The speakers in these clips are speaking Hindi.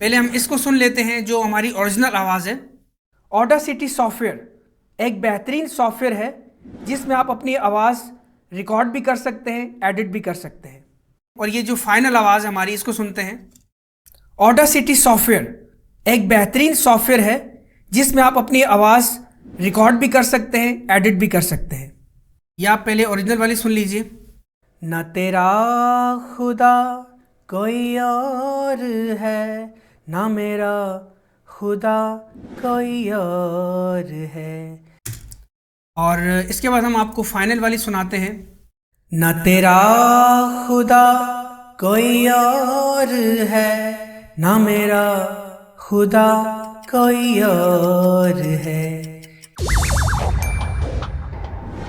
पहले हम इसको सुन लेते हैं जो हमारी ओरिजिनल आवाज़ है। ऑडासिटी सॉफ्टवेयर एक बेहतरीन सॉफ्टवेयर है जिसमें आप अपनी आवाज़ रिकॉर्ड भी कर सकते हैं, एडिट भी कर सकते हैं। और ये जो फाइनल आवाज़ हमारी, इसको सुनते हैं। ऑडासिटी सॉफ्टवेयर एक बेहतरीन सॉफ्टवेयर है जिसमें आप अपनी आवाज़ रिकॉर्ड भी कर सकते हैं, एडिट भी कर सकते हैं। या आप पहले ओरिजिनल वाली सुन लीजिए। न तेरा खुदा कोई और है, ना मेरा खुदा कोई और है। और इसके बाद हम आपको फाइनल वाली सुनाते हैं। न तेरा खुदा कोई और है, ना मेरा खुदा कोई और है।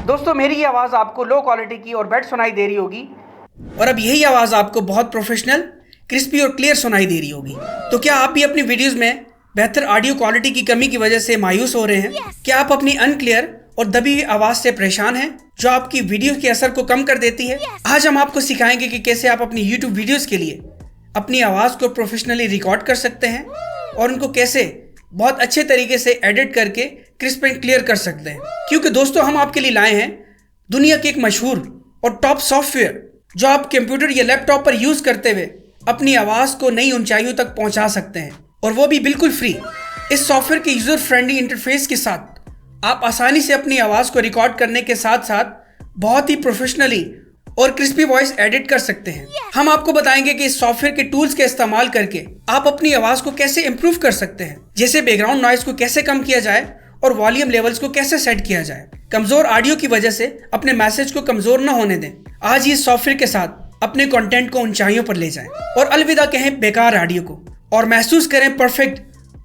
दोस्तों, मेरी ये आवाज़ आपको लो क्वालिटी की और बेड सुनाई दे रही होगी, और अब यही आवाज़ आपको बहुत प्रोफेशनल, क्रिस्पी और क्लियर सुनाई दे रही होगी। तो क्या आप भी अपनी वीडियोस में बेहतर ऑडियो क्वालिटी की कमी की वजह से मायूस हो रहे हैं? क्या आप अपनी अनक्लियर और दबी हुई आवाज़ से परेशान हैं जो आपकी वीडियो के असर को कम कर देती है? आज हम आपको सिखाएंगे कि कैसे आप अपनी यूट्यूब वीडियोज़ के लिए अपनी आवाज़ को प्रोफेशनली रिकॉर्ड कर सकते हैं और उनको कैसे बहुत अच्छे तरीके से एडिट करके क्रिस्प एंड क्लियर कर सकते हैं। क्योंकि दोस्तों, हम आपके लिए लाए हैं दुनिया के एक मशहूर और टॉप सॉफ्टवेयर जो आप कंप्यूटर या लैपटॉप पर यूज़ करते हुए अपनी आवाज़ को नई ऊंचाइयों तक पहुंचा सकते हैं, और वो भी बिल्कुल फ्री। इस सॉफ्टवेयर के यूज़र फ्रेंडली इंटरफेस के साथ आप आसानी से अपनी आवाज़ को रिकॉर्ड करने के साथ साथ बहुत ही प्रोफेशनली और क्रिस्पी वॉइस एडिट कर सकते हैं। हम आपको बताएंगे कि इस सॉफ्टवेयर के टूल्स का इस्तेमाल करके आप अपनी आवाज़ को कैसे इम्प्रूव कर सकते हैं, जैसे बैकग्राउंड नॉइज को कैसे कम किया जाए और वॉल्यूम लेवल्स को कैसे सेट किया जाए। कमज़ोर ऑडियो की वजह से अपने मैसेज को कमज़ोर न होने दें। आज ही इस सॉफ्टवेयर के साथ अपने कंटेंट को ऊंचाइयों पर ले जाएं और अलविदा कहें बेकार ऑडियो को, और महसूस करें परफेक्ट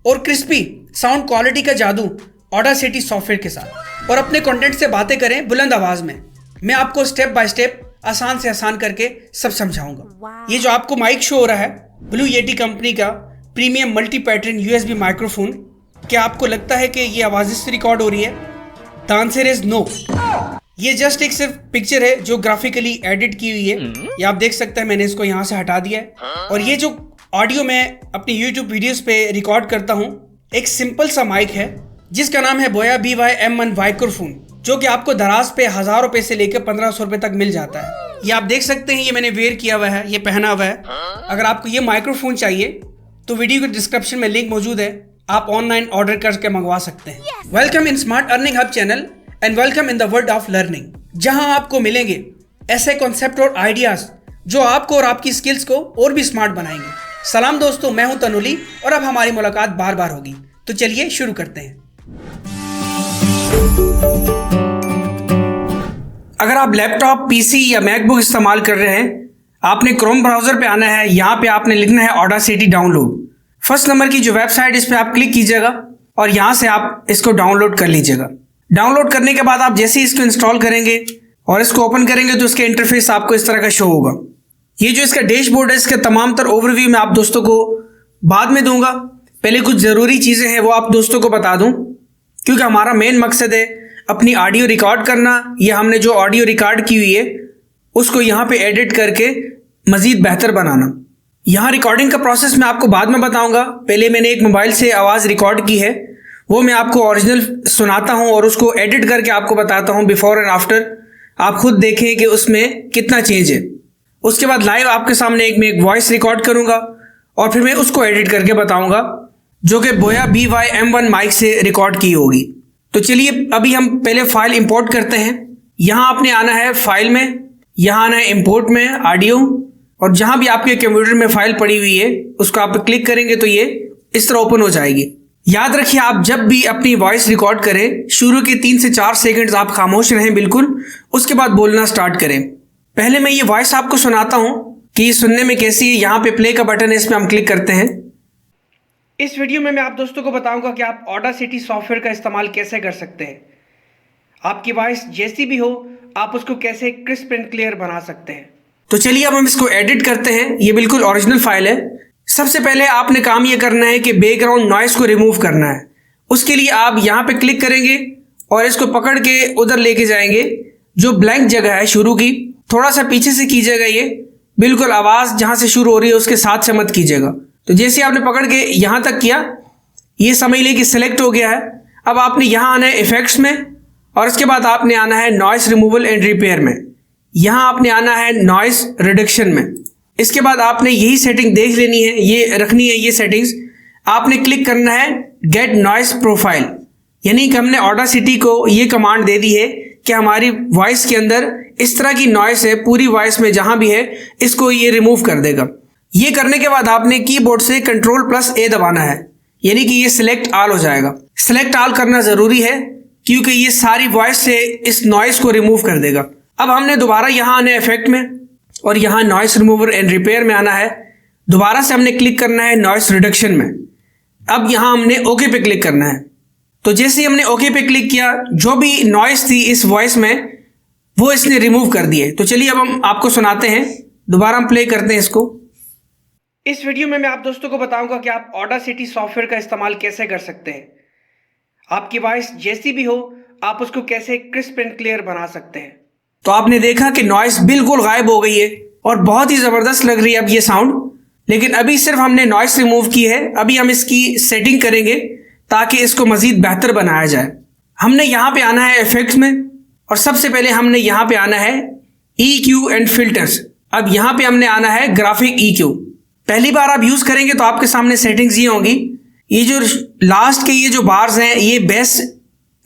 और क्रिस्पी साउंड क्वालिटी का जादू ऑडासिटी सॉफ्टवेयर के साथ, और अपने कंटेंट से बातें करें बुलंद आवाज़ में। मैं आपको स्टेप बाय स्टेप आसान से आसान करके सब समझाऊंगा। ये जो आपको माइक शो हो रहा है, ब्लू येटी कंपनी का premium multi pattern USB microphone. क्या आपको लगता है कि ये आवाज़ से रिकॉर्ड हो रही है? The answer is no. ये जस्ट एक सिर्फ पिक्चर है जो ग्राफिकली एडिट की हुई है। ये आप देख सकते हैं, मैंने इसको यहाँ से हटा दिया है। और ये जो ऑडियो मैं अपनी यूट्यूब वीडियोस पे रिकॉर्ड करता हूँ, एक सिंपल सा माइक है जिसका नाम है बोया BY-M1 माइक्रोफोन, जो कि आपको दराज पे 1000 रुपए से लेकर 1500 रुपए तक मिल जाता है। ये आप देख सकते हैं, ये मैंने वेयर किया हुआ है, ये पहना हुआ है। अगर आपको ये माइक्रोफोन चाहिए तो वीडियो के डिस्क्रिप्शन में लिंक मौजूद है, आप ऑनलाइन ऑर्डर करके मंगवा सकते हैं। Welcome in smart earning hub channel and welcome in the world of learning, जहां आपको मिलेंगे ऐसे कॉन्सेप्ट और आइडियाज जो आपको और आपकी स्किल्स को और भी स्मार्ट बनाएंगे। सलाम दोस्तों, मैं हूं तनुली और अब हमारी मुलाकात बार बार होगी। तो चलिए शुरू करते हैं। अगर आप लैपटॉप, पीसी या मैकबुक इस्तेमाल कर रहे हैं, आपने क्रोम ब्राउजर पे आना है। यहाँ पे आपने लिखना है ऑडासिटी डाउनलोड। फर्स्ट नंबर की जो वेबसाइट, इस पे आप क्लिक कीजिएगा और यहाँ से आप इसको डाउनलोड कर लीजिएगा। डाउनलोड करने के बाद आप जैसे ही इसको इंस्टॉल करेंगे और इसको ओपन करेंगे तो इसका इंटरफेस आपको इस तरह का शो होगा। ये जो इसका डैशबोर्ड है, इसके तमाम तर ओवरव्यू मैं आप दोस्तों को बाद में दूंगा। पहले कुछ ज़रूरी चीज़ें हैं वो आप दोस्तों को बता दूं, क्योंकि हमारा मेन मकसद है अपनी ऑडियो रिकॉर्ड करना, या हमने जो ऑडियो रिकॉर्ड की हुई है उसको यहाँ पे एडिट करके मज़ीद बेहतर बनाना। यहाँ रिकॉर्डिंग का प्रोसेस मैं आपको बाद में बताऊँगा। पहले मैंने एक मोबाइल से आवाज़ रिकॉर्ड की है, वो मैं आपको ओरिजिनल सुनाता हूँ और उसको एडिट करके आपको बताता हूँ बिफोर एंड आफ्टर। आप खुद देखें कि उसमें कितना चेंज है। उसके बाद लाइव आपके सामने मैं एक वॉइस रिकॉर्ड करूँगा और फिर मैं उसको एडिट करके बताऊँगा, जो कि बोया BY-M1 माइक से रिकॉर्ड की होगी। तो चलिए अभी हम पहले फाइल इंपोर्ट करते हैं। यहाँ आपने आना है फाइल में, यहाँ आना है इंपोर्ट में ऑडियो, और जहाँ भी आपके कंप्यूटर में फाइल पड़ी हुई है उसको आप क्लिक करेंगे तो ये इस तरह ओपन हो जाएगी। याद रखिए, आप जब भी अपनी वॉइस रिकॉर्ड करें, शुरू के 3 से 4 सेकंड्स आप खामोश रहें बिल्कुल, उसके बाद बोलना स्टार्ट करें। पहले मैं ये वॉइस आपको सुनाता हूँ कि ये सुनने में कैसी है। यहाँ पे प्ले का बटन है, इस पर हम क्लिक करते हैं। इस वीडियो में मैं आप दोस्तों को बताऊंगा कि आप ऑडासिटी सॉफ्टवेयर का इस्तेमाल कैसे कर सकते हैं। आपकी वॉइस जैसी भी हो, आप उसको कैसे क्रिस्प एंड क्लियर बना सकते हैं। तो चलिए अब हम इसको एडिट करते हैं। ये बिल्कुल ओरिजिनल फाइल है। सबसे पहले आपने काम ये करना है कि बैकग्राउंड नॉइस को रिमूव करना है। उसके लिए आप यहाँ पे क्लिक करेंगे और इसको पकड़ के उधर लेके जाएंगे जो ब्लैंक जगह है शुरू की, थोड़ा सा पीछे से कीजिएगा। ये बिल्कुल आवाज़ जहाँ से शुरू हो रही है उसके साथ से मत कीजिएगा। तो जैसे आपने पकड़ के यहाँ तक किया, ये समझ लिया कि सिलेक्ट हो गया है। अब आपने यहाँ आना है इफेक्ट्स में और इसके बाद आपने आना है नॉइस रिमूवल एंड रिपेयर में। यहाँ आपने आना है नॉइस रिडक्शन में। इसके बाद आपने यही सेटिंग देख लेनी है, ये रखनी है ये सेटिंग्स। आपने क्लिक करना है गेट नॉइस प्रोफाइल, यानी कि हमने ऑडासिटी को ये कमांड दे दी है कि हमारी वॉइस के अंदर इस तरह की नॉइस है, पूरी वॉइस में जहां भी है इसको ये रिमूव कर देगा। ये करने के बाद आपने कीबोर्ड से Ctrl+A दबाना है, यानी कि ये सिलेक्ट ऑल हो जाएगा। सिलेक्ट ऑल करना जरूरी है क्योंकि ये सारी वॉइस से इस नॉइस को रिमूव कर देगा। अब हमने दोबारा यहाँ आना है इफेक्ट में और यहाँ नॉइस रिमूवर एंड रिपेयर में आना है। दोबारा से हमने क्लिक करना है नॉइस रिडक्शन में। अब यहाँ हमने ओके पे क्लिक करना है। तो जैसे ही हमने ओके पे क्लिक किया, जो भी नॉइस थी इस वॉइस में वो इसने रिमूव कर दिए। तो चलिए अब हम आपको सुनाते हैं, दोबारा हम प्ले करते हैं इसको। इस वीडियो में मैं आप दोस्तों को बताऊंगा कि आप ऑडासिटी सॉफ्टवेयर का इस्तेमाल कैसे कर सकते हैं। आपकी वॉइस जैसी भी हो आप उसको कैसे क्रिस्प एंड क्लियर बना सकते हैं। तो आपने देखा कि नॉइस बिल्कुल गायब हो गई है और बहुत ही ज़बरदस्त लग रही है अब ये साउंड। लेकिन अभी सिर्फ हमने नॉइस रिमूव की है, अभी हम इसकी सेटिंग करेंगे ताकि इसको मज़ीद बेहतर बनाया जाए। हमने यहाँ पे आना है इफेक्ट्स में और सबसे पहले हमने यहाँ पे आना है EQ एंड फिल्टर्स। अब यहाँ पे हमने आना है ग्राफिक EQ। पहली बार आप यूज़ करेंगे तो आपके सामने सेटिंग्स ये होंगी। ये जो लास्ट के ये जो बार्स हैं ये बेस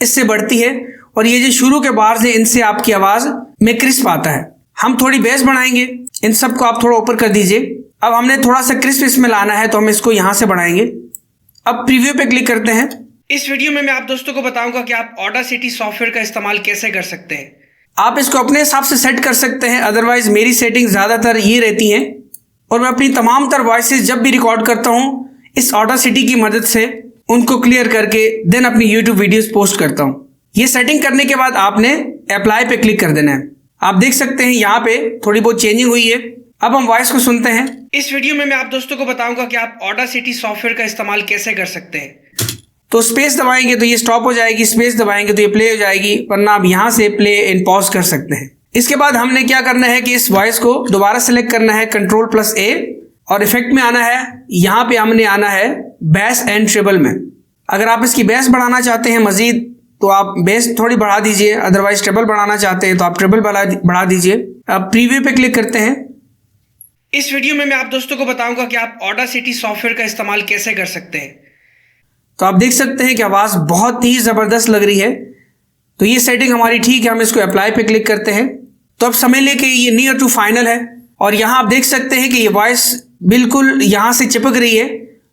इससे बढ़ती है और ये जो शुरू के बार्स हैं इनसे आपकी आवाज़ में क्रिस्प आता है। हम थोड़ी बेस बढ़ाएंगे, इन सबको आप थोड़ा ऊपर कर दीजिए। अब हमने थोड़ा सा क्रिस्प इसमें लाना है तो हम इसको यहाँ से बढ़ाएंगे। अब प्रीव्यू पे क्लिक करते हैं। इस वीडियो में मैं आप दोस्तों को बताऊंगा कि आप ऑडासिटी सॉफ्टवेयर का इस्तेमाल कैसे कर सकते हैं। आप इसको अपने हिसाब से सेट कर सकते हैं, अदरवाइज मेरी सेटिंग ज़्यादातर ये रहती हैं और मैं अपनी तमाम तर वॉइसेस जब भी रिकॉर्ड करता हूँ इस ऑडासिटी की मदद से उनको क्लियर करके देन अपनी यूट्यूब वीडियोस पोस्ट करता हूँ। ये सेटिंग करने के बाद आपने अप्लाई पे क्लिक कर देना है। आप देख सकते हैं यहाँ पे थोड़ी बहुत चेंजिंग हुई है। अब हम वॉइस को सुनते हैं। इस वीडियो में मैं आप दोस्तों को बताऊंगा कि आप ऑडासिटी सॉफ्टवेयर का इस्तेमाल कैसे कर सकते हैं। तो स्पेस दबाएंगे तो ये स्टॉप हो जाएगी, स्पेस दबाएंगे तो ये प्ले हो जाएगी, वरना आप यहाँ से प्ले एंड पॉज कर सकते हैं। इसके बाद हमने क्या करना है कि इस वॉइस को दोबारा सेलेक्ट करना है Ctrl+A और इफेक्ट में आना है। यहाँ पे हमने आना है बेस एंड ट्रिबल में। अगर आप इसकी बेस बढ़ाना चाहते हैं मजीद तो आप बेस थोड़ी बढ़ा दीजिए, अदरवाइज ट्रिबल बढ़ाना चाहते हैं तो आप ट्रिबल बढ़ा दीजिए। अब प्रीव्यू पे क्लिक करते हैं। इस वीडियो में मैं आप दोस्तों को बताऊंगा कि आप ऑडासिटी सॉफ्टवेयर का इस्तेमाल कैसे कर सकते हैं। तो आप देख सकते हैं कि आवाज़ बहुत ही ज़बरदस्त लग रही है। तो ये सेटिंग हमारी ठीक है, हम इसको अप्लाई पे क्लिक करते हैं। तो अब समझ लें कि ये नियर टू फाइनल है और यहाँ आप देख सकते हैं कि ये वॉइस बिल्कुल यहाँ से चिपक रही है।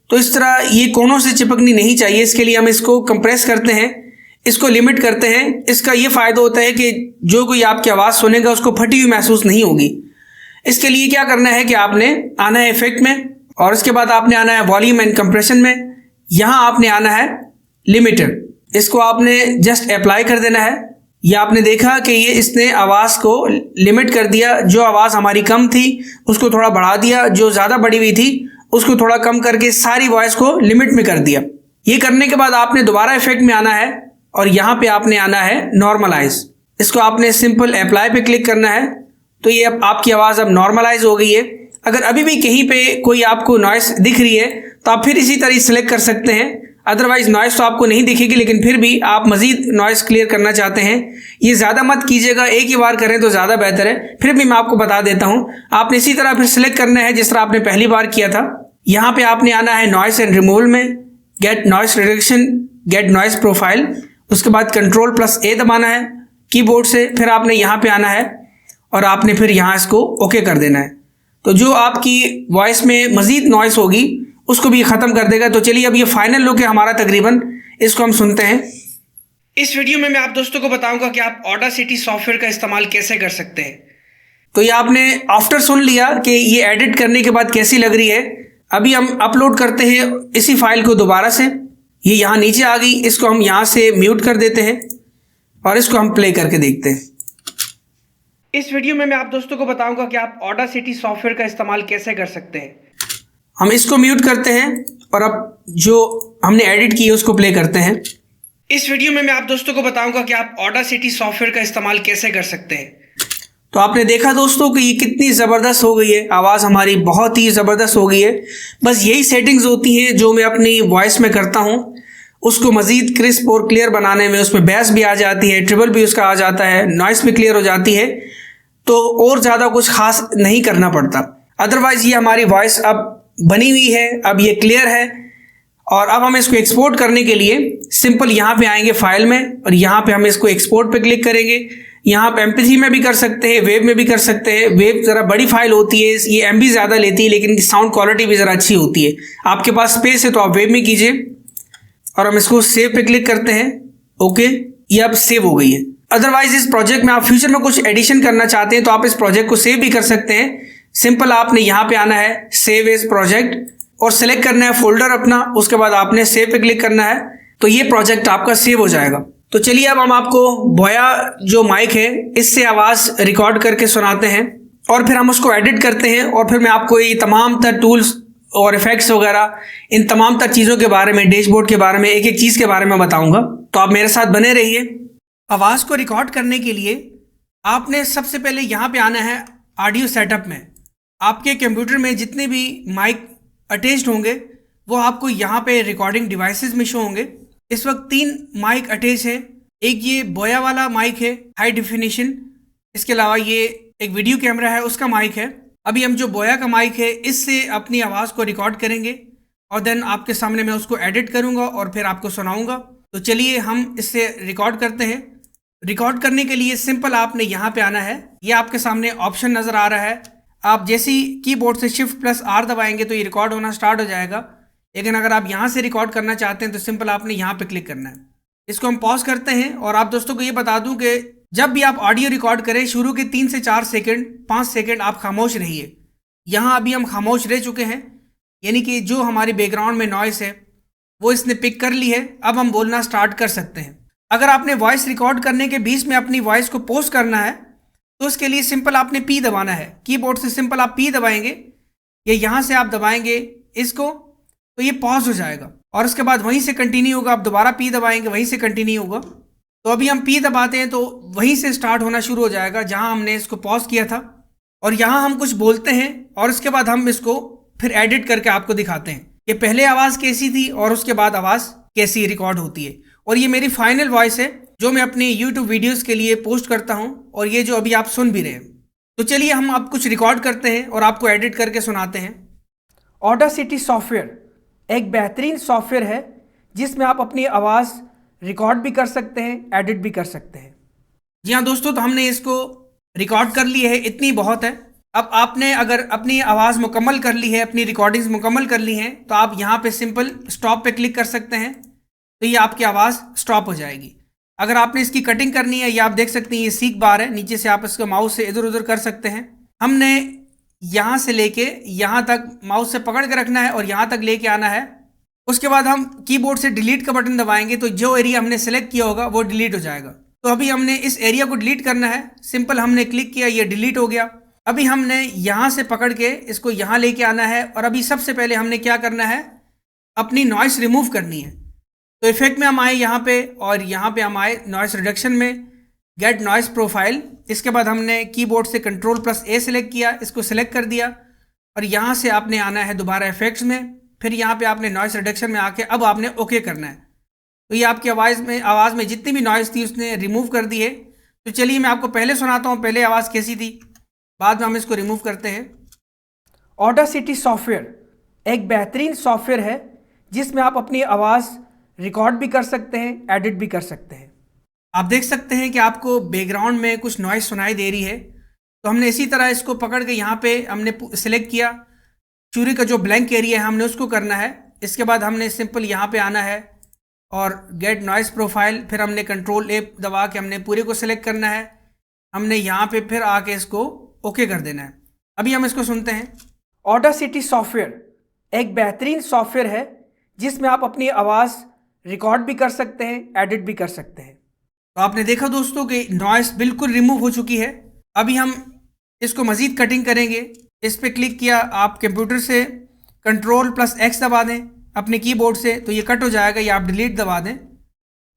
तो इस तरह ये कोनों से चिपकनी नहीं चाहिए, इसके लिए हम इसको कंप्रेस करते हैं, इसको लिमिट करते हैं। इसका ये फ़ायदा होता है कि जो कोई आपकी आवाज़ सुनेगा उसको फटी हुई महसूस नहीं होगी। इसके लिए क्या करना है कि आपने आना है इफेक्ट में और इसके बाद आपने आना है वॉल्यूम एंड कंप्रेशन में। यहाँ आपने आना है लिमिटेड, इसको आपने जस्ट अप्लाई कर देना है। यह आपने देखा कि ये इसने आवाज़ को लिमिट कर दिया। जो आवाज़ हमारी कम थी उसको थोड़ा बढ़ा दिया, जो ज़्यादा बढ़ी हुई थी उसको थोड़ा कम करके सारी वॉइस को लिमिट में कर दिया। ये करने के बाद आपने दोबारा इफेक्ट में आना है और यहाँ पे आपने आना है नॉर्मलाइज। इसको आपने सिंपल अप्लाई पे क्लिक करना है तो ये अब आपकी आवाज़ अब नॉर्मलाइज हो गई है। अगर अभी भी कहीं पे कोई आपको नॉइस दिख रही है तो आप फिर इसी तरह सेलेक्ट कर सकते हैं, अदरवाइज नॉइस तो आपको नहीं दिखेगी। लेकिन फिर भी आप मज़ीद नॉइस क्लियर करना चाहते हैं, ये ज़्यादा मत कीजिएगा, एक ही बार करें तो ज़्यादा बेहतर है। फिर भी मैं आपको बता देता हूँ, आपने इसी तरह फिर सेलेक्ट करना है जिस तरह आपने पहली बार किया था। यहाँ पे आपने आना है नॉइस एंड रिमूवल में, get noise reduction, get noise profile. उसके बाद Ctrl+A दबाना है कीबोर्ड से। फिर आपने यहाँ पे आना है और आपने फिर यहाँ इसको ओके कर देना है। तो जो आपकी वॉइस में मज़ीद नॉइस होगी उसको भी ख़त्म कर देगा। तो चलिए अब ये फाइनल लुक है हमारा तकरीबन, इसको हम सुनते हैं। इस वीडियो में मैं आप दोस्तों को बताऊंगा कि आप ऑडासिटी सॉफ्टवेयर का इस्तेमाल कैसे कर सकते हैं। तो ये आपने आफ्टर सुन लिया कि ये एडिट करने के बाद कैसी लग रही है। अभी हम अपलोड करते हैं इसी फाइल को दोबारा से। ये यहाँ नीचे आ गई, इसको हम यहाँ से म्यूट कर देते हैं और इसको हम प्ले करके देखते हैं। इस वीडियो में मैं आप दोस्तों को बताऊंगा कि आप ऑडासिटी सॉफ्टवेयर का इस्तेमाल कैसे कर सकते हैं। हम इसको म्यूट करते हैं और अब जो हमने एडिट की है उसको प्ले करते हैं। इस वीडियो में मैं आप दोस्तों को बताऊंगा कि आप ऑडासिटी सॉफ्टवेयर का इस्तेमाल कैसे कर सकते हैं। तो आपने देखा दोस्तों कि ये कितनी ज़बरदस्त हो गई है, आवाज़ हमारी बहुत ही ज़बरदस्त हो गई है। बस यही सेटिंग्स होती हैं जो मैं अपनी वॉइस में करता हूँ, उसको मज़ीद क्रिस्प और क्लियर बनाने में। उसमें बेस भी आ जाती है, ट्रिबल भी उसका आ जाता है, नॉइस भी क्लियर हो जाती है, तो और ज़्यादा कुछ खास नहीं करना पड़ता। अदरवाइज़ ये हमारी वॉइस अब बनी हुई है, अब ये क्लियर है। और अब हम इसको एक्सपोर्ट करने के लिए सिंपल यहाँ पे आएंगे फाइल में, और यहाँ पे हम इसको एक्सपोर्ट पे क्लिक करेंगे। यहाँ पे MP3 में भी कर सकते हैं, वेब में भी कर सकते हैं। वेब ज़रा बड़ी फाइल होती है, ये MB ज़्यादा लेती है, लेकिन साउंड क्वालिटी भी ज़रा अच्छी होती है। आपके पास स्पेस है तो आप वेब में कीजिए, और हम इसको सेव पे क्लिक करते हैं। ओके, ये अब सेव हो गई है। अदरवाइज इस प्रोजेक्ट में आप फ्यूचर में कुछ एडिशन करना चाहते हैं तो आप इस प्रोजेक्ट को सेव भी कर सकते हैं। सिंपल आपने यहाँ पे आना है सेव एज प्रोजेक्ट और सेलेक्ट करना है फोल्डर अपना, उसके बाद आपने सेव पे क्लिक करना है, तो ये प्रोजेक्ट आपका सेव हो जाएगा। तो चलिए अब हम आपको बोया जो माइक है इससे आवाज़ रिकॉर्ड करके सुनाते हैं, और फिर हम उसको एडिट करते हैं, और फिर मैं आपको ये तमाम तर टूल्स और इफेक्ट्स वगैरह इन तमाम तर चीज़ों के बारे में, डैशबोर्ड के बारे में, एक एक चीज़ के बारे में बताऊंगा। तो आप मेरे साथ बने रहिए। आवाज़ को रिकॉर्ड करने के लिए आपने सबसे पहले यहाँ पे आना है ऑडियो सेटअप में। आपके कंप्यूटर में जितने भी माइक अटैच्ड होंगे वो आपको यहाँ पे रिकॉर्डिंग डिवाइसेस में शो होंगे। इस वक्त 3 माइक अटैच है। एक ये बोया वाला माइक है हाई डेफिनेशन, इसके अलावा ये एक वीडियो कैमरा है उसका माइक है। अभी हम जो बोया का माइक है इससे अपनी आवाज़ को रिकॉर्ड करेंगे, और देन आपके सामने मैं उसको एडिट करूँगा और फिर आपको सुनाऊँगा। तो चलिए हम इससे रिकॉर्ड करते हैं। रिकॉर्ड करने के लिए सिंपल आपने यहाँ पे आना है, ये आपके सामने ऑप्शन नज़र आ रहा है। आप जैसे ही कीबोर्ड से Shift+R दबाएंगे तो ये रिकॉर्ड होना स्टार्ट हो जाएगा। लेकिन अगर आप यहाँ से रिकॉर्ड करना चाहते हैं तो सिंपल आपने यहाँ पे क्लिक करना है। इसको हम पॉज करते हैं, और आप दोस्तों को ये बता दूं कि जब भी आप ऑडियो रिकॉर्ड करें शुरू के 3 से 4 सेकंड 5 सेकंड आप खामोश रहिए। यहाँ अभी हम खामोश रह चुके हैं, यानी कि जो हमारी बैकग्राउंड में नॉइस है वो इसने पिक कर ली है। अब हम बोलना स्टार्ट कर सकते हैं। अगर आपने वॉइस रिकॉर्ड करने के बीच में अपनी वॉइस को पोस्ट करना है तो उसके लिए सिंपल आपने P दबाना है। कीबोर्ड से सिंपल आप P दबाएंगे, या यहाँ से आप दबाएंगे इसको, तो ये पॉज हो जाएगा, और उसके बाद वहीं से कंटिन्यू होगा। आप दोबारा P दबाएंगे, वहीं से कंटिन्यू होगा। तो अभी हम P दबाते हैं तो वहीं से स्टार्ट होना शुरू हो जाएगा जहाँ हमने इसको पॉज किया था। और यहाँ हम कुछ बोलते हैं और उसके बाद हम इसको फिर एडिट करके आपको दिखाते हैं कि पहले आवाज़ कैसी थी और उसके बाद आवाज़ कैसी रिकॉर्ड होती है। और ये मेरी फाइनल वॉइस है जो मैं अपनी YouTube वीडियोस के लिए पोस्ट करता हूँ, और ये जो अभी आप सुन भी रहे हैं। तो चलिए हम अब कुछ रिकॉर्ड करते हैं और आपको एडिट करके सुनाते हैं। ऑडासिटी सॉफ्टवेयर एक बेहतरीन सॉफ्टवेयर है जिसमें आप अपनी आवाज़ रिकॉर्ड भी कर सकते हैं, एडिट भी कर सकते हैं। जी हाँ दोस्तों, तो हमने इसको रिकॉर्ड कर ली है, इतनी बहुत है। अब आपने अगर अपनी आवाज़ मुकम्मल कर ली है, अपनी रिकॉर्डिंग्स मुकम्मल कर ली हैं, तो आप यहाँ पे सिंपल स्टॉप पे क्लिक कर सकते हैं, तो ये आपकी आवाज़ स्टॉप हो जाएगी। अगर आपने इसकी कटिंग करनी है, ये आप देख सकते हैं ये सीख बार है, नीचे से आप इसको माउस से इधर उधर कर सकते हैं। हमने यहाँ से लेके यहाँ तक माउस से पकड़ के रखना है और यहाँ तक लेके आना है। उसके बाद हम कीबोर्ड से डिलीट का बटन दबाएंगे तो जो एरिया हमने सेलेक्ट किया होगा वो डिलीट हो जाएगा। तो अभी हमने इस एरिया को डिलीट करना है, सिंपल हमने क्लिक किया, ये डिलीट हो गया। अभी हमने यहाँ से पकड़ के इसको यहाँ लेके आना है, और अभी सबसे पहले हमने क्या करना है, अपनी नॉइस रिमूव करनी है। तो इफेक्ट में हम आए यहाँ पे, और यहाँ पे हम आए नॉइस रिडक्शन में, गेट नॉइस प्रोफाइल। इसके बाद हमने कीबोर्ड से Ctrl+A सेलेक्ट किया, इसको सेलेक्ट कर दिया, और यहाँ से आपने आना है दोबारा इफेक्ट्स में, फिर यहाँ पे आपने नॉइस रिडक्शन में आके अब आपने ओके करना है। तो ये आपकी आवाज़ में जितनी भी नॉइस थी उसने रिमूव कर दी है। तो चलिए मैं आपको पहले सुनाता हूँ, पहले आवाज़ कैसी थी, बाद में हम इसको रिमूव करते हैं। ऑडासिटी सॉफ्टवेयर एक बेहतरीन सॉफ्टवेयर है जिसमें आप अपनी आवाज़ रिकॉर्ड भी कर सकते हैं, एडिट भी कर सकते हैं। आप देख सकते हैं कि आपको बैकग्राउंड में कुछ नॉइस सुनाई दे रही है। तो हमने इसी तरह इसको पकड़ के यहाँ पे हमने सिलेक्ट किया, चूड़ी का जो ब्लैंक एरिया है हमने उसको करना है। इसके बाद हमने सिंपल यहाँ पे आना है और गेट नॉइस प्रोफाइल, फिर हमने Ctrl+A दबा के हमने पूरे को सिलेक्ट करना है। हमने यहाँ पे फिर आके इसको ओके कर देना है। अभी हम इसको सुनते हैं। ऑडासिटी सॉफ्टवेयर एक बेहतरीन सॉफ्टवेयर है जिसमें आप अपनी आवाज़ रिकॉर्ड भी कर सकते हैं, एडिट भी कर सकते हैं। तो आपने देखा दोस्तों कि नॉइस बिल्कुल रिमूव हो चुकी है। अभी हम इसको मज़ीद कटिंग करेंगे। इस पर क्लिक किया, आप कंप्यूटर से Ctrl+X दबा दें अपने कीबोर्ड से, तो ये कट हो जाएगा, या आप डिलीट दबा दें।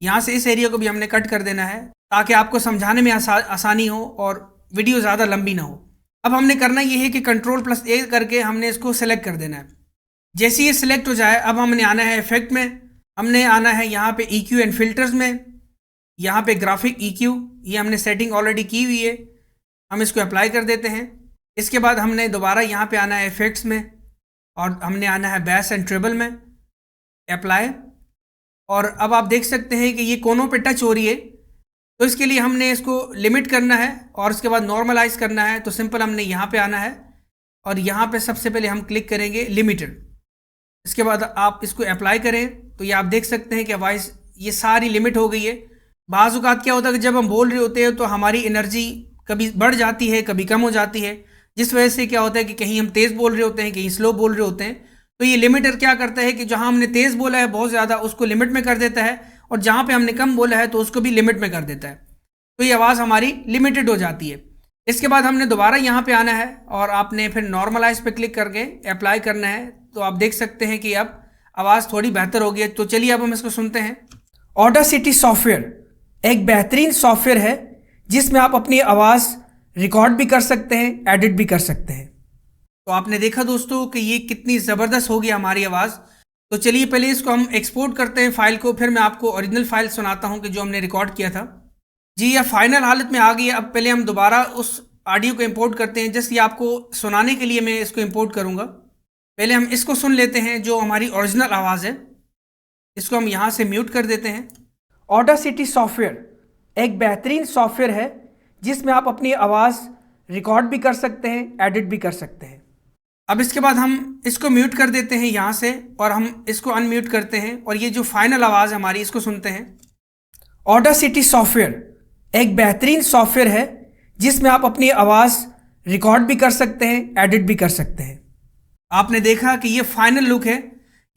यहाँ से इस एरिया को भी हमने कट कर देना है ताकि आपको समझाने में आसानी हो और वीडियो ज़्यादा लंबी ना हो। अब हमने करना ये है कि Ctrl+A करके हमने इसको सेलेक्ट कर देना है। जैसे ये सिलेक्ट हो जाए, अब हमने आना है इफेक्ट में, हमने आना है यहाँ पे EQ एंड फिल्टर्स में, यहाँ पे ग्राफिक EQ, ये हमने सेटिंग ऑलरेडी की हुई है, हम इसको अप्लाई कर देते हैं। इसके बाद हमने दोबारा यहाँ पे आना है इफेक्ट्स में और हमने आना है बैस एंड ट्रेबल में, अप्लाई। और अब आप देख सकते हैं कि ये कोनों पे टच हो रही है, तो इसके लिए हमने इसको लिमिट करना है और उसके बाद नॉर्मलाइज करना है। तो सिंपल हमने यहाँ पे आना है और यहाँ पे सबसे पहले हम क्लिक करेंगे लिमिटेड। इसके बाद आप इसको अप्लाई करें तो ये आप देख सकते हैं कि वॉइस ये सारी लिमिट हो गई है। बाज़ औक़ात क्या होता है कि जब हम बोल रहे होते हैं तो हमारी एनर्जी कभी बढ़ जाती है, कभी कम हो जाती है, जिस वजह से क्या होता है कि कहीं हम तेज़ बोल रहे होते हैं, कहीं स्लो बोल रहे होते हैं। तो ये लिमिटर क्या करता है कि जहाँ हमने तेज़ बोला है बहुत ज़्यादा, उसको लिमिट में कर देता है, और जहाँ पे हमने कम बोला है तो उसको भी लिमिट में कर देता है। तो ये आवाज़ हमारी लिमिटेड हो जाती है। इसके बाद हमने दोबारा यहाँ पे आना है और आपने फिर नॉर्मलाइज पे क्लिक करके अप्लाई करना है। तो आप देख सकते हैं कि अब आवाज़ थोड़ी बेहतर हो गई है। तो चलिए अब हम इसको सुनते हैं। ऑडासिटी सॉफ्टवेयर एक बेहतरीन सॉफ्टवेयर है जिसमें आप अपनी आवाज़ रिकॉर्ड भी कर सकते हैं, एडिट भी कर सकते हैं। तो आपने देखा दोस्तों कि ये कितनी ज़बरदस्त होगी हमारी आवाज़। तो चलिए पहले इसको हम एक्सपोर्ट करते हैं फाइल को, फिर मैं आपको ओरिजिनल फाइल सुनाता हूँ कि जो हमने रिकॉर्ड किया था। जी यह फाइनल हालत में आ गई है। अब पहले हम दोबारा उस ऑडियो को इंपोर्ट करते हैं। जस्ट ये आपको सुनाने के लिए मैं इसको इंपोर्ट करूँगा। पहले हम इसको सुन लेते हैं जो हमारी ओरिजिनल आवाज़ है। इसको हम यहाँ से म्यूट कर देते हैं। ऑडासिटी सॉफ्टवेयर एक बेहतरीन सॉफ्टवेयर है जिसमें आप अपनी आवाज़ रिकॉर्ड भी कर सकते हैं, एडिट भी कर सकते हैं। अब इसके बाद हम इसको म्यूट कर देते हैं यहाँ से और हम इसको अनम्यूट करते हैं और ये जो फाइनल आवाज़ हमारी इसको सुनते हैं। ऑडासिटी सॉफ्टवेयर एक बेहतरीन सॉफ्टवेयर है जिसमें आप अपनी आवाज़ रिकॉर्ड भी कर सकते हैं, एडिट भी कर सकते हैं। आपने देखा कि ये फाइनल लुक है।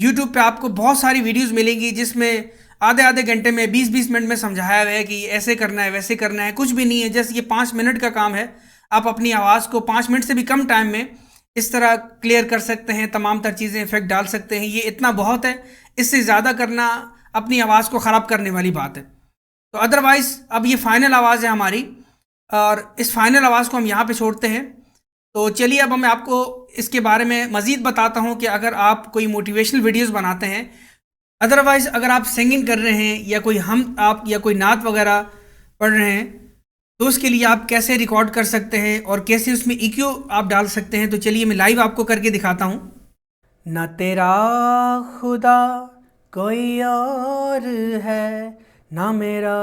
यूट्यूब पे आपको बहुत सारी वीडियोस मिलेंगी जिसमें आधे आधे घंटे में 20-20 मिनट में समझाया हुआ है कि ऐसे करना है, वैसे करना है। कुछ भी नहीं है, जस्ट ये 5 मिनट का काम है। आप अपनी आवाज़ को 5 मिनट से भी कम टाइम में इस तरह क्लियर कर सकते हैं, तमाम तर चीज़ें इफेक्ट डाल सकते हैं। ये इतना बहुत है, इससे ज़्यादा करना अपनी आवाज़ को ख़राब करने वाली बात है। तो अदरवाइज़ अब ये फाइनल आवाज़ है हमारी और इस फाइनल आवाज़ को हम यहाँ पे छोड़ते हैं। तो चलिए अब मैं आपको इसके बारे में मज़ीद बताता हूँ कि अगर आप कोई मोटिवेशनल वीडियोस बनाते हैं, अदरवाइज़ अगर आप सिंगिंग कर रहे हैं या कोई आप या कोई नात वगैरह पढ़ रहे हैं, तो उसके लिए आप कैसे रिकॉर्ड कर सकते हैं और कैसे उसमें EQ आप डाल सकते हैं। तो चलिए मैं लाइव आपको करके दिखाता हूँ। न तेरा खुदा कोई और है, ना मेरा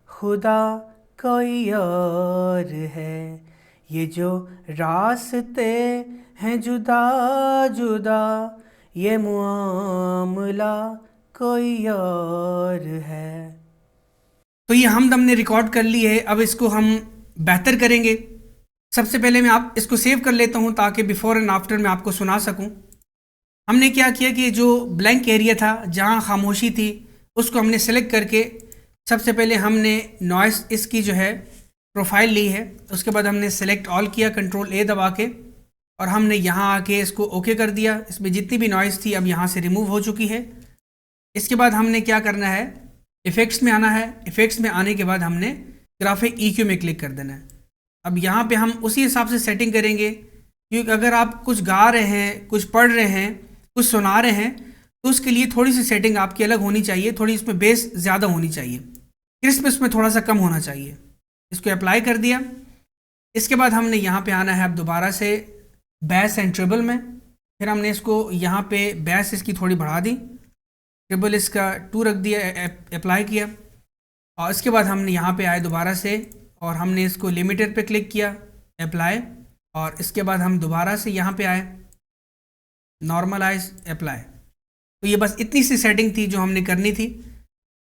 खुदा कोई और है, ये जो रास्ते हैं जुदा जुदा, ये मुआमला कोई और है। तो ये हमने रिकॉर्ड कर ली है। अब इसको हम बेहतर करेंगे। सबसे पहले मैं आप इसको सेव कर लेता हूँ ताकि बिफोर एंड आफ्टर मैं आपको सुना सकूँ। हमने क्या किया कि जो ब्लैंक एरिया था, जहाँ खामोशी थी, उसको हमने सेलेक्ट करके सबसे पहले हमने नॉइस इसकी जो है प्रोफाइल ली है। उसके बाद हमने सेलेक्ट ऑल किया Ctrl+A दबा के और हमने यहाँ आके इसको ओके कर दिया। इसमें जितनी भी नॉइस थी अब यहाँ से रिमूव हो चुकी है। इसके बाद हमने क्या करना है, इफ़ेक्ट्स में आना है। इफ़ेक्ट्स में आने के बाद हमने ग्राफिक EQ में क्लिक कर देना है। अब यहाँ पे हम उसी हिसाब से सेटिंग करेंगे, क्योंकि अगर आप कुछ गा रहे हैं, कुछ पढ़ रहे हैं, कुछ सुना रहे हैं, तो उसके लिए थोड़ी सी सेटिंग आपकी अलग होनी चाहिए। थोड़ी इसमें बेस ज़्यादा होनी चाहिए, क्रिस्प इसमें थोड़ा सा कम होना चाहिए। इसको अप्लाई कर दिया। इसके बाद हमने यहाँ पे आना है अब दोबारा से बैस एंड ट्रिबल में। फिर हमने इसको यहाँ पे बैस इसकी थोड़ी बढ़ा दी, ट्रिबल इसका 2 रख दिया, अप्लाई किया। और इसके बाद हमने यहाँ पे आए दोबारा से और हमने इसको लिमिटेड पे क्लिक किया, अप्लाई। और इसके बाद हम दोबारा से यहाँ पे आए, नॉर्मलाइज, अप्लाई। तो ये बस इतनी सी सेटिंग थी जो हमने करनी थी।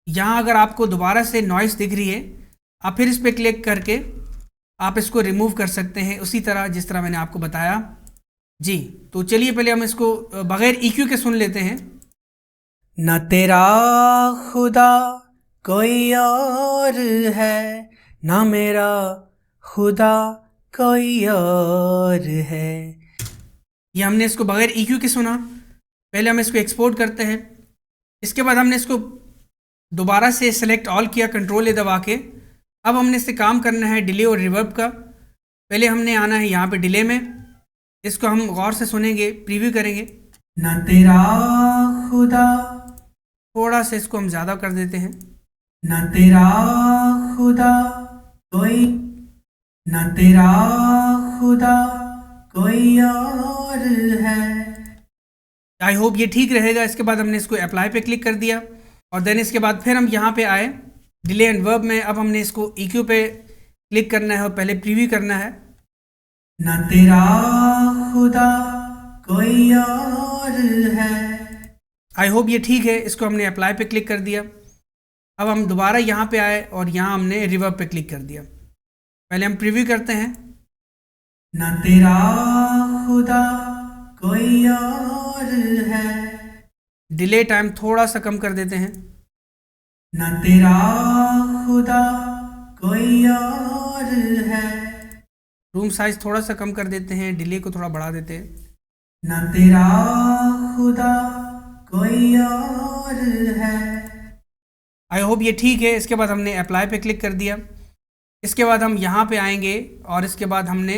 यहाँ अगर आपको दोबारा से नॉइस दिख रही है, आप फिर इस पर क्लिक करके आप इसको रिमूव कर सकते हैं, उसी तरह जिस तरह मैंने आपको बताया जी। तो चलिए पहले हम इसको बग़ैर EQ के सुन लेते हैं। न तेरा खुदा कोई और है, ना मेरा खुदा कोई और है। ये हमने इसको बग़ैर EQ के सुना। पहले हम इसको एक्सपोर्ट करते हैं। इसके बाद हमने इसको दोबारा से सेलेक्ट ऑल किया, Ctrl+A दबा के। अब हमने इससे काम करना है डिले और रिवर्ब का। पहले हमने आना है यहाँ पे डिले में, इसको हम गौर से सुनेंगे, प्रीव्यू करेंगे। ना तेरा खुदा, थोड़ा सा इसको हम ज़्यादा कर देते हैं। ना तेरा खुदा कोई, ना तेरा खुदा कोई और है। आई होप ये ठीक रहेगा। इसके बाद हमने इसको अप्लाई पे क्लिक कर दिया और देन इसके बाद फिर हम यहाँ पे आए डिले एंड वर्ब में। अब हमने इसको EQ पे क्लिक करना है और पहले प्रीव्यू करना है। ना तेरा खुदा कोई और है। आई होप ये ठीक है। इसको हमने अप्लाई पे क्लिक कर दिया। अब हम दोबारा यहाँ पे आए और यहाँ हमने रिवर्ब पे क्लिक कर दिया। पहले हम प्रीव्यू करते हैं। ना तेरा खुदा कोई और है। डिले टाइम थोड़ा सा कम कर देते हैं। ना तेरा खुदा कोई और है। रूम साइज थोड़ा सा कम कर देते हैं, डिले को थोड़ा बढ़ा देते हैं। ना तेरा खुदा कोई और है। आई होप ये ठीक है। इसके बाद हमने अप्लाई पे क्लिक कर दिया। इसके बाद हम यहाँ पे आएंगे और इसके बाद हमने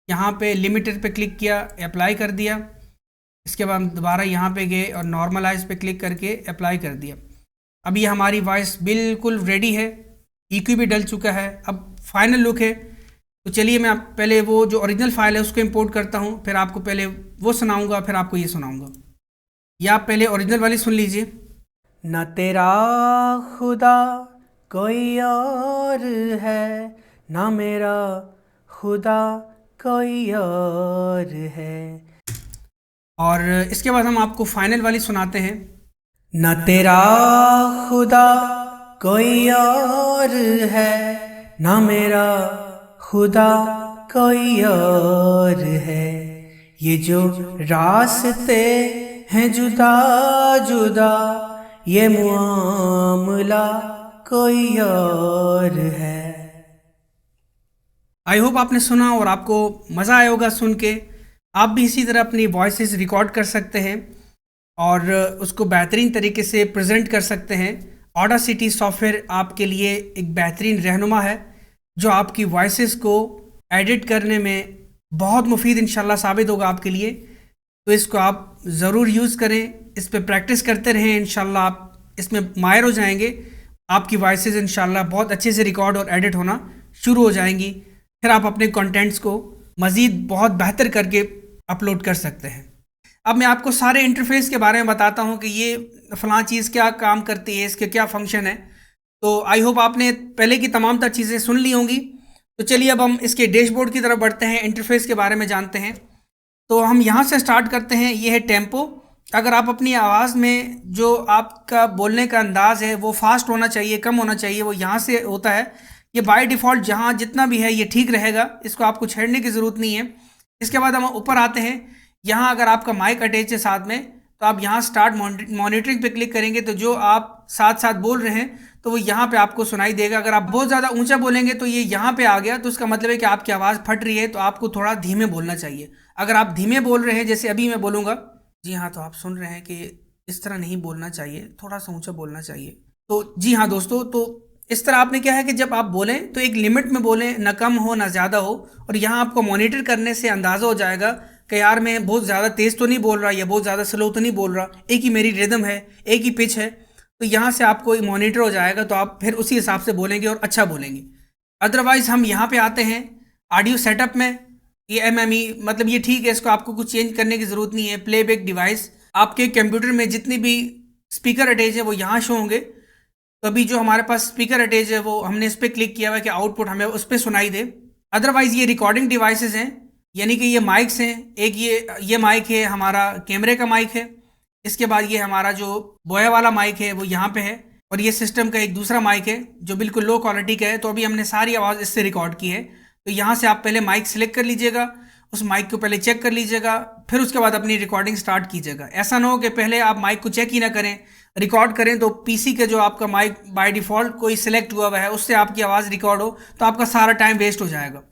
यहाँ पे लिमिटेड पे क्लिक किया, अप्लाई कर दिया। इसके बाद हम दोबारा यहाँ पे गए और नॉर्मलाइज पे क्लिक करके अप्लाई कर दिया। अब ये हमारी वॉइस बिल्कुल रेडी है, EQ भी डल चुका है। अब फाइनल लुक है। तो चलिए मैं पहले वो जो ओरिजिनल फाइल है उसको इंपोर्ट करता हूँ, फिर आपको पहले वो सुनाऊँगा, फिर आपको ये सुनाऊँगा। या आप पहले ओरिजिनल वाली सुन लीजिए। ना तेरा खुदा कोई और है, ना मेरा खुदा कोई और है। और इसके बाद हम आपको फाइनल वाली सुनाते हैं। ना तेरा खुदा कोई और है, ना मेरा खुदा कोई और है। ये जो रास्ते हैं जुदा जुदा, ये मुआमला कोई और है। आई होप आपने सुना और आपको मज़ा आया होगा सुन के। आप भी इसी तरह अपनी वॉइसेस रिकॉर्ड कर सकते हैं और उसको बेहतरीन तरीके से प्रेजेंट कर सकते हैं। ऑडासिटी सॉफ्टवेयर आपके लिए एक बेहतरीन रहनुमा है जो आपकी वॉइसेस को एडिट करने में बहुत मुफीद इंशाल्लाह साबित होगा आपके लिए। तो इसको आप ज़रूर यूज़ करें, इस पर प्रैक्टिस करते रहें। इंशाल्लाह आप इसमें माहिर हो जाएंगे। आपकी वॉइसेस इंशाल्लाह बहुत अच्छे से रिकॉर्ड और एडिट होना शुरू हो जाएंगी। फिर आप अपने कंटेंट्स को मज़ीद बहुत बेहतर करके अपलोड कर सकते हैं। अब मैं आपको सारे इंटरफेस के बारे में बताता हूँ कि ये फ़लाँ चीज़ क्या काम करती है, इसके क्या फंक्शन है। तो आई होप आपने पहले की तमाम तर चीज़ें सुन ली होंगी। तो चलिए अब हम इसके डैशबोर्ड की तरफ बढ़ते हैं, इंटरफेस के बारे में जानते हैं। तो हम यहाँ से स्टार्ट करते हैं। ये है टेम्पो। अगर आप अपनी आवाज़ में जो आपका बोलने का अंदाज़ है वो फास्ट होना चाहिए, कम होना चाहिए, वो यहाँ से होता है। ये बाय डिफ़ॉल्ट जहाँ जितना भी है ये ठीक रहेगा, इसको आपको छेड़ने की ज़रूरत नहीं है। इसके बाद हम ऊपर आते हैं। यहाँ अगर आपका माइक अटैच है साथ में तो आप यहाँ स्टार्ट मॉनिटरिंग पे क्लिक करेंगे तो जो आप साथ साथ बोल रहे हैं तो वो यहाँ पे आपको सुनाई देगा। अगर आप बहुत ज़्यादा ऊंचा बोलेंगे तो ये यहाँ पे आ गया, तो उसका मतलब है कि आपकी आवाज़ फट रही है, तो आपको थोड़ा धीमे बोलना चाहिए। अगर आप धीमे बोल रहे हैं जैसे अभी मैं बोलूँगा, जी हाँ, तो आप सुन रहे हैं कि इस तरह नहीं बोलना चाहिए, थोड़ा सा ऊँचा बोलना चाहिए। तो जी हाँ दोस्तों, तो इस तरह आपने क्या है कि जब आप बोलें तो एक लिमिट में बोलें, ना कम हो ना ज़्यादा हो। और यहाँ आपको मॉनिटर करने से अंदाज़ा हो जाएगा कि यार मैं बहुत ज़्यादा तेज़ तो नहीं बोल रहा या बहुत ज़्यादा स्लो तो नहीं बोल रहा, एक ही मेरी रिदम है, एक ही पिच है। तो यहाँ से आपको मॉनिटर हो जाएगा, तो आप फिर उसी हिसाब से बोलेंगे और अच्छा बोलेंगे। अदरवाइज़ हम यहाँ पे आते हैं ऑडियो सेटअप में। ये MME मतलब ये ठीक है, इसको आपको कुछ चेंज करने की ज़रूरत नहीं है। प्लेबैक डिवाइस, आपके कंप्यूटर में जितनी भी स्पीकर अटैच है वो यहाँ शो होंगे। तो अभी जो हमारे पास स्पीकर अटैच है वो हमने इस पर क्लिक किया हुआ है कि आउटपुट हमें उस पर सुनाई दे। अदरवाइज़ ये रिकॉर्डिंग डिवाइसेस हैं, यानी कि ये माइक्स हैं। एक ये माइक है हमारा कैमरे का माइक है। इसके बाद ये हमारा जो बोया वाला माइक है वो यहाँ पे है। और ये सिस्टम का एक दूसरा माइक है जो बिल्कुल लो क्वालिटी का है। तो अभी हमने सारी आवाज़ इससे रिकॉर्ड की है। तो यहाँ से आप पहले माइक सेलेक्ट कर लीजिएगा, उस माइक को पहले चेक कर लीजिएगा, फिर उसके बाद अपनी रिकॉर्डिंग स्टार्ट कीजिएगा। ऐसा ना हो कि पहले आप माइक को चेक ही ना करें, रिकॉर्ड करें तो पीसी का जो आपका माइक बाय डिफ़ॉल्ट कोई सिलेक्ट हुआ हुआ है उससे आपकी आवाज़ रिकॉर्ड हो तो आपका सारा टाइम वेस्ट हो जाएगा।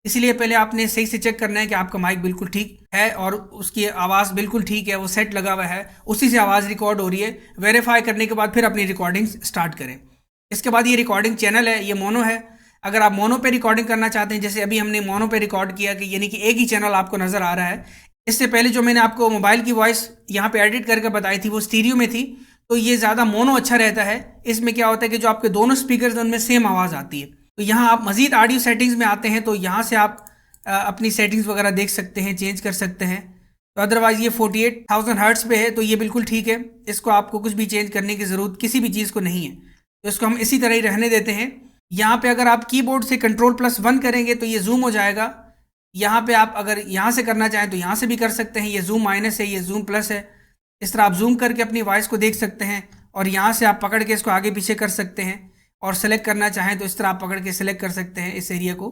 इसलिए पहले आपने सही से चेक करना है कि आपका माइक बिल्कुल ठीक है और उसकी आवाज़ बिल्कुल ठीक है, वो सेट लगा हुआ है, उसी से आवाज़ रिकॉर्ड हो रही है। वेरीफाई करने के बाद फिर अपनी रिकॉर्डिंग स्टार्ट करें। इसके बाद ये रिकॉर्डिंग चैनल है, ये मोनो है। अगर आप मोनो पे रिकॉर्डिंग करना चाहते हैं, जैसे अभी हमने मोनो पे रिकॉर्ड किया कि यानी कि एक ही चैनल आपको नज़र आ रहा है। इससे पहले जो मैंने आपको मोबाइल की वॉइस यहाँ पे एडिट करके बताई थी वो स्टीरियो में थी, तो ये ज़्यादा मोनो अच्छा रहता है। इसमें क्या होता है कि जो आपके दोनों स्पीकर हैं उनमें सेम आवाज़ आती है। तो यहाँ आप मज़ीद ऑडियो सेटिंग्स में आते हैं तो यहाँ से आप अपनी सेटिंग्स वगैरह देख सकते हैं, चेंज कर सकते हैं। तो अदरवाइज़ ये 48,000 हर्ट्ज़ पे है तो ये बिल्कुल ठीक है, इसको आपको कुछ भी चेंज करने की ज़रूरत किसी भी चीज़ को नहीं है, तो इसको हम इसी तरह ही रहने देते हैं। यहाँ पे अगर आप कीबोर्ड से Ctrl+1 करेंगे तो ये जूम हो जाएगा। यहाँ पे आप अगर यहाँ से करना चाहें तो यहाँ से भी कर सकते हैं, ये जूम माइनस है, ये जूम प्लस है। इस तरह आप जूम करके अपनी वॉइस को देख सकते हैं और यहाँ से आप पकड़ के इसको आगे पीछे कर सकते हैं और सेलेक्ट करना चाहें तो इस तरह आप पकड़ के सेलेक्ट कर सकते हैं इस एरिया को।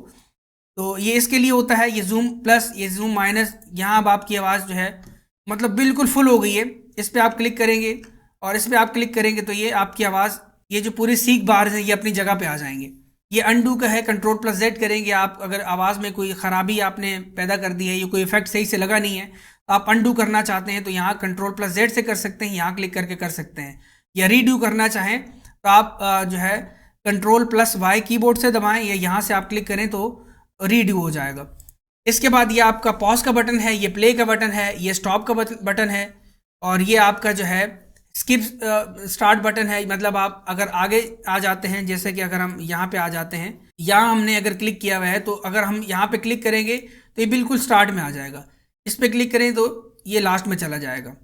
तो ये इसके लिए होता है, ये जूम प्लस, ये जूम माइनस। यहाँ अब आपकी आवाज़ जो है मतलब बिल्कुल फुल हो गई है। इस पर आप क्लिक करेंगे और इस पर आप क्लिक करेंगे तो ये आपकी आवाज़, ये जो पूरे सीख बार्स हैं ये अपनी जगह पे आ जाएंगे। ये अनडू का है, Ctrl+Z करेंगे आप। अगर आवाज़ में कोई ख़राबी आपने पैदा कर दी है, ये कोई इफेक्ट सही से लगा नहीं है तो आप अनडू करना चाहते हैं तो यहाँ Ctrl+Z से कर सकते हैं, यहाँ क्लिक करके कर सकते हैं। या रीडू करना चाहें तो आप जो है Ctrl+Y कीबोर्ड से दबाएं या यहाँ से आप क्लिक करें तो रीडू हो जाएगा। इसके बाद ये आपका पॉज का बटन है, ये प्ले का बटन है, ये स्टॉप का बटन है और ये आपका जो है स्किप स्टार्ट बटन है। मतलब आप अगर आगे आ जाते हैं, जैसे कि अगर हम यहाँ पे आ जाते हैं, यहाँ हमने अगर क्लिक किया हुआ है तो अगर हम यहाँ पे क्लिक करेंगे तो ये बिल्कुल स्टार्ट में आ जाएगा। इस पर क्लिक करें तो ये लास्ट में चला जाएगा।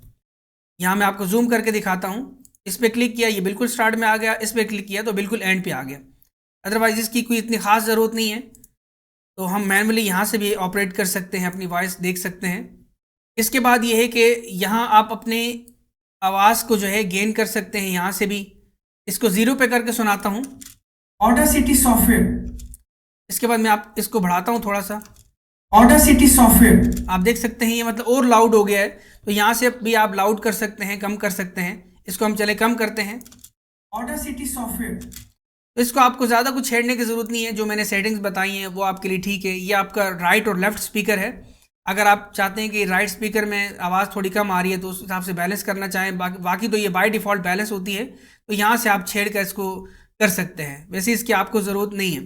यहाँ मैं आपको जूम करके दिखाता हूँ। इस पर क्लिक किया, ये बिल्कुल स्टार्ट में आ गया। इस पर क्लिक किया तो बिल्कुल एंड पे आ गया। अदरवाइज़ इसकी कोई इतनी ख़ास ज़रूरत नहीं है, तो हम मैनुअली यहाँ से भी ऑपरेट कर सकते हैं, अपनी वॉइस देख सकते हैं। इसके बाद ये है कि यहाँ आप अपने आवाज़ को जो है गेन कर सकते हैं, यहाँ से भी। इसको 0 पे करके सुनाता हूँ, ऑडासिटी सॉफ्टवेयर। इसके बाद मैं आप इसको बढ़ाता हूँ थोड़ा सा, ऑडासिटी सॉफ्टवेयर। आप देख सकते हैं ये मतलब और लाउड हो गया है, तो यहाँ से भी आप लाउड कर सकते हैं, कम कर सकते हैं। इसको हम चले कम करते हैं, ऑडासिटी सॉफ्टवेयर। तो इसको आपको ज़्यादा कुछ छेड़ने की ज़रूरत नहीं है, जो मैंने सेटिंग्स बताई हैं वो आपके लिए ठीक है। ये आपका राइट और लेफ़्ट स्पीकर है। अगर आप चाहते हैं कि राइट स्पीकर में आवाज़ थोड़ी कम आ रही है तो उस हिसाब से बैलेंस करना चाहें, बाकी तो ये बाय डिफ़ॉल्ट बैलेंस होती है, तो यहाँ से आप छेड़ कर इसको कर सकते हैं। वैसे इसकी आपको ज़रूरत नहीं है।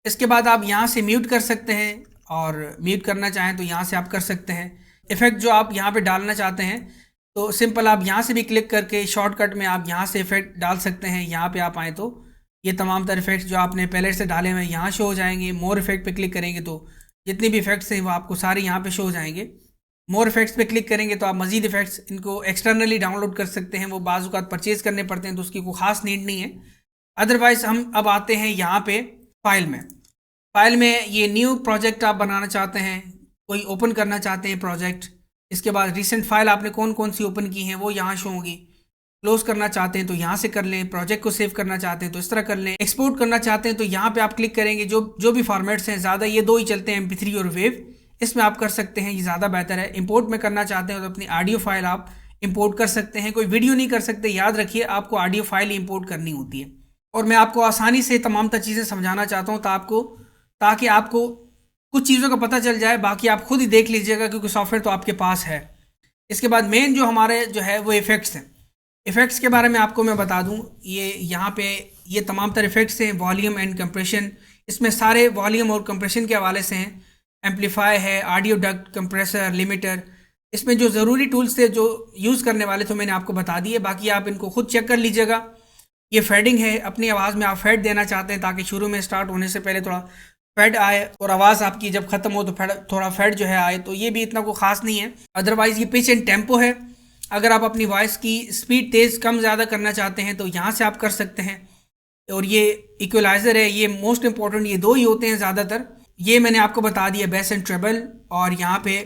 इसके बाद आप यहाँ से म्यूट कर सकते हैं और म्यूट करना चाहें तो यहाँ से आप कर सकते हैं। इफ़ेक्ट जो आप यहाँ पर डालना चाहते हैं तो सिंपल आप यहाँ से भी क्लिक करके शॉर्टकट में आप यहाँ से इफ़ेक्ट डाल सकते हैं। यहाँ पर आप आएँ तो ये तमाम तरह इफेक्ट्स जो आपने पहले से डाले हुए यहाँ शो हो जाएंगे। मोर इफेक्ट पे क्लिक करेंगे तो जितने भी इफेक्ट्स हैं वो आपको सारे यहाँ पे शो हो जाएंगे। मोर इफेक्ट्स पे क्लिक करेंगे तो आप मज़ीद इफेक्ट्स इनको एक्सटर्नली डाउनलोड कर सकते हैं, वो बाज़ औक़ात परचेज़ करने पड़ते हैं तो उसकी कोई ख़ास नीड नहीं है। अदरवाइज़ हम अब आते हैं यहाँ पे फाइल में ये न्यू प्रोजेक्ट आप बनाना चाहते हैं, कोई ओपन करना चाहते हैं प्रोजेक्ट। इसके बाद रिसेंट फाइल आपने कौन कौन सी ओपन की हैं वो यहाँ शो होंगी। क्लोज करना चाहते हैं तो यहाँ से कर लें, प्रोजेक्ट को सेव करना चाहते हैं तो इस तरह कर लें, एक्सपोर्ट करना चाहते हैं तो यहाँ पे आप क्लिक करेंगे। जो भी फॉर्मेट्स हैं ज़्यादा ये 2 ही चलते हैं, MP3 और वेव, इसमें आप कर सकते हैं, ये ज़्यादा बेहतर है। इंपोर्ट में करना चाहते हैं तो अपनी ऑडियो फाइल आप इंपोर्ट कर सकते हैं, कोई वीडियो नहीं कर सकते, याद रखिए आपको ऑडियो फाइल ही इंपोर्ट करनी होती है। और मैं आपको आसानी से तमाम तर चीज़ें समझाना चाहता हूँ ताकि आपको कुछ चीज़ों का पता चल जाए, बाकी आप खुद ही देख लीजिएगा क्योंकि सॉफ्टवेयर तो आपके पास है। इसके बाद मेन जो हमारे जो है वो इफ़ेक्ट्स हैं। इफ़ेक्ट्स के बारे में आपको मैं बता दूं, ये यहाँ पे ये तमाम तरह इफ़ेक्ट्स हैं, वॉल्यूम एंड कंप्रेशन, इसमें सारे वॉल्यूम और कंप्रेशन के हवाले से हैं। एम्पलीफाई है, ऑडियो डक्ट, कंप्रेसर, लिमिटर, इसमें जो ज़रूरी टूल्स थे जो यूज़ करने वाले थे मैंने आपको बता दिए, बाकी आप इनको खुद चेक कर लीजिएगा। ये फेडिंग है, अपनी आवाज़ में आप फेड देना चाहते हैं ताकि शुरू में स्टार्ट होने से पहले थोड़ा फेड आए और आवाज़ आपकी जब ख़त्म हो तो थोड़ा फेड जो है आए, तो ये भी इतना कोई ख़ास नहीं है। अदरवाइज़ ये पिच एंड टेम्पो है, अगर आप अपनी वॉइस की स्पीड तेज़ कम ज़्यादा करना चाहते हैं तो यहाँ से आप कर सकते हैं। और ये इक्वलाइज़र है, ये मोस्ट इंपॉर्टेंट, ये 2 ही होते हैं ज़्यादातर। ये मैंने आपको बता दिया बेस एंड ट्रेबल, और यहाँ पे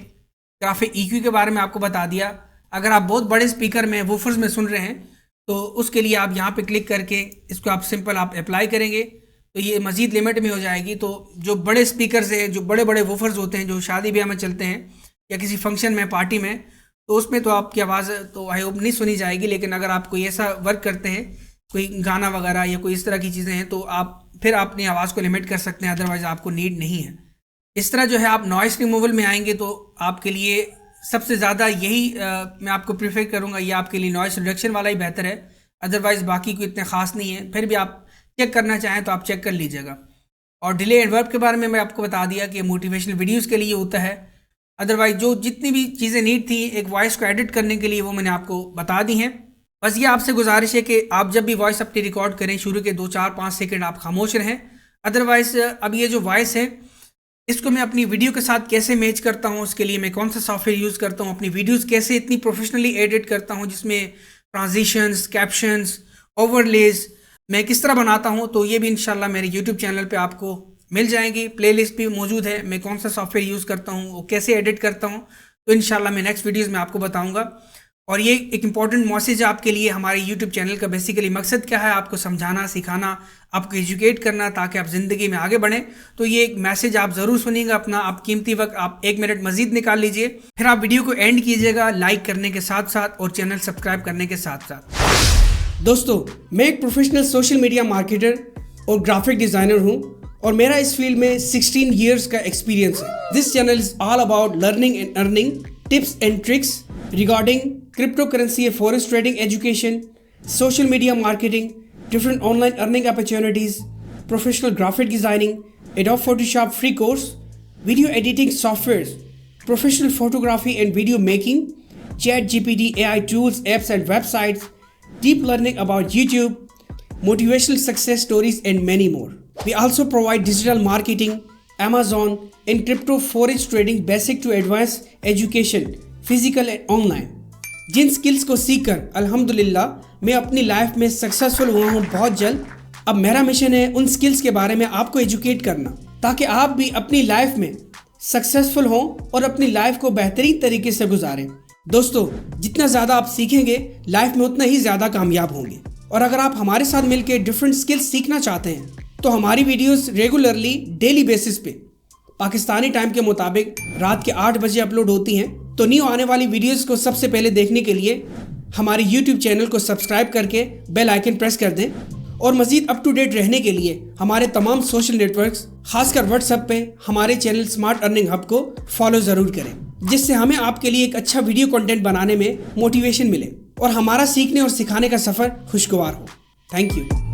ग्राफिक EQ के बारे में आपको बता दिया। अगर आप बहुत बड़े स्पीकर में वूफर्स में सुन रहे हैं तो उसके लिए आप यहाँ पे क्लिक करके इसको आप सिंपल आप अप्लाई करेंगे तो ये मज़ीद लिमिट में हो जाएगी। तो जो बड़े स्पीकर्स हैं, जो बड़े बड़े वूफर्स होते हैं जो शादी ब्याह में चलते हैं या किसी फंक्शन में, पार्टी में, तो उसमें तो आपकी आवाज़ तो आई होप नहीं सुनी जाएगी। लेकिन अगर आप कोई ऐसा वर्क करते हैं, कोई गाना वगैरह या कोई इस तरह की चीज़ें हैं, तो आप फिर अपनी आवाज़ को लिमिट कर सकते हैं, अदरवाइज़ आपको नीड नहीं है। इस तरह जो है आप नॉइस रिमूवल में आएंगे तो आपके लिए सबसे ज़्यादा यही मैं आपको प्रीफर करूँगा, ये आपके लिए नॉइस रिडक्शन वाला ही बेहतर है। अदरवाइज़ बाकी कोई इतने ख़ास नहीं है, फिर भी आप चेक करना चाहें तो आप चेक कर लीजिएगा। और डिले एडवर्ब के बारे में मैं आपको बता दिया कि मोटिवेशनल वीडियोस के लिए होता है। अदरवाइज जो जितनी भी चीज़ें नीड थी एक वॉइस को एडिट करने के लिए वो मैंने आपको बता दी हैं। बस ये आपसे गुजारिश है कि आप जब भी वॉइस अपनी रिकॉर्ड करें शुरू के 2-4-5 सेकंड आप खामोश रहें। अदरवाइज अब ये जो वॉइस है इसको मैं अपनी वीडियो के साथ कैसे मैच करता हूँ, उसके लिए मैं कौन सा सॉफ्टवेयर यूज़ करता हूँ, अपनी वीडियोज़ कैसे इतनी प्रोफेशनली एडिट करता हूँ जिसमें ट्रांजिशंस, कैप्शंस, ओवरलेज मैं किस तरह बनाता हूँ, तो ये भी इंशाल्लाह मेरे यूट्यूब चैनल पे आपको मिल जाएंगी। प्लेलिस्ट भी मौजूद है, मैं कौन सा सॉफ्टवेयर यूज़ करता हूँ, वो कैसे एडिट करता हूँ, तो इंशाल्लाह मैं नेक्स्ट वीडियोज़ में आपको बताऊँगा। और ये एक इंपॉर्टेंट मैसेज है आपके लिए। हमारे यूट्यूब चैनल का बेसिकली मकसद क्या है, आपको समझाना, सिखाना, आपको एजुकेट करना ताकि आप ज़िंदगी में आगे बढ़ें। तो ये एक मैसेज आप ज़रूर सुनिएगा। अपना आप कीमती वक्त आप 1 मिनट मज़ीद निकाल लीजिए, फिर आप वीडियो को एंड कीजिएगा लाइक करने के साथ साथ और चैनल सब्सक्राइब करने के साथ साथ। दोस्तों, मैं एक प्रोफेशनल सोशल मीडिया मार्केटर और ग्राफिक डिज़ाइनर हूँ और मेरा इस फील्ड में 16 ईयर्स का एक्सपीरियंस है। This channel is all about learning and earning tips and tricks regarding cryptocurrency and forex trading education, social media marketing, different online earning opportunities, professional graphic designing, Adobe Photoshop free course, video editing softwares, professional photography and video making, ChatGPT, AI tools, apps and websites, deep learning about YouTube, motivational success stories and many more. We also provide digital marketing, Amazon and crypto forex trading basic to advanced education, physical and online. जिन स्किल्स को सीखकर अल्हम्दुलिल्लाह मैं अपनी लाइफ में सक्सेसफुल हुआ हूँ बहुत जल्द। अब मेरा मिशन है उन स्किल्स के बारे में आपको एजुकेट करना ताकि आप भी अपनी लाइफ में सक्सेसफुल हों और अपनी लाइफ को बेहतरीन तरीके से गुजारें। दोस्तों, जितना ज़्यादा आप सीखेंगे लाइफ में उतना ही ज़्यादा कामयाब होंगे। और अगर आप हमारे साथ मिलकर डिफरेंट स्किल्स सीखना चाहते हैं तो हमारी वीडियोस रेगुलरली डेली बेसिस पे पाकिस्तानी टाइम के मुताबिक रात के 8 बजे अपलोड होती हैं। तो न्यू आने वाली वीडियोस को सबसे पहले देखने के लिए हमारे यूट्यूब चैनल को सब्सक्राइब करके बेल आइकन प्रेस कर दें और मज़ीद अप टू डेट रहने के लिए हमारे तमाम सोशल नेटवर्क्स खासकर व्हाट्सएप पे हमारे चैनल स्मार्ट अर्निंग हब को फॉलो ज़रूर करें, जिससे हमें आपके लिए एक अच्छा वीडियो कंटेंट बनाने में मोटिवेशन मिले और हमारा सीखने और सिखाने का सफ़र खुशगवार हो। Thank you.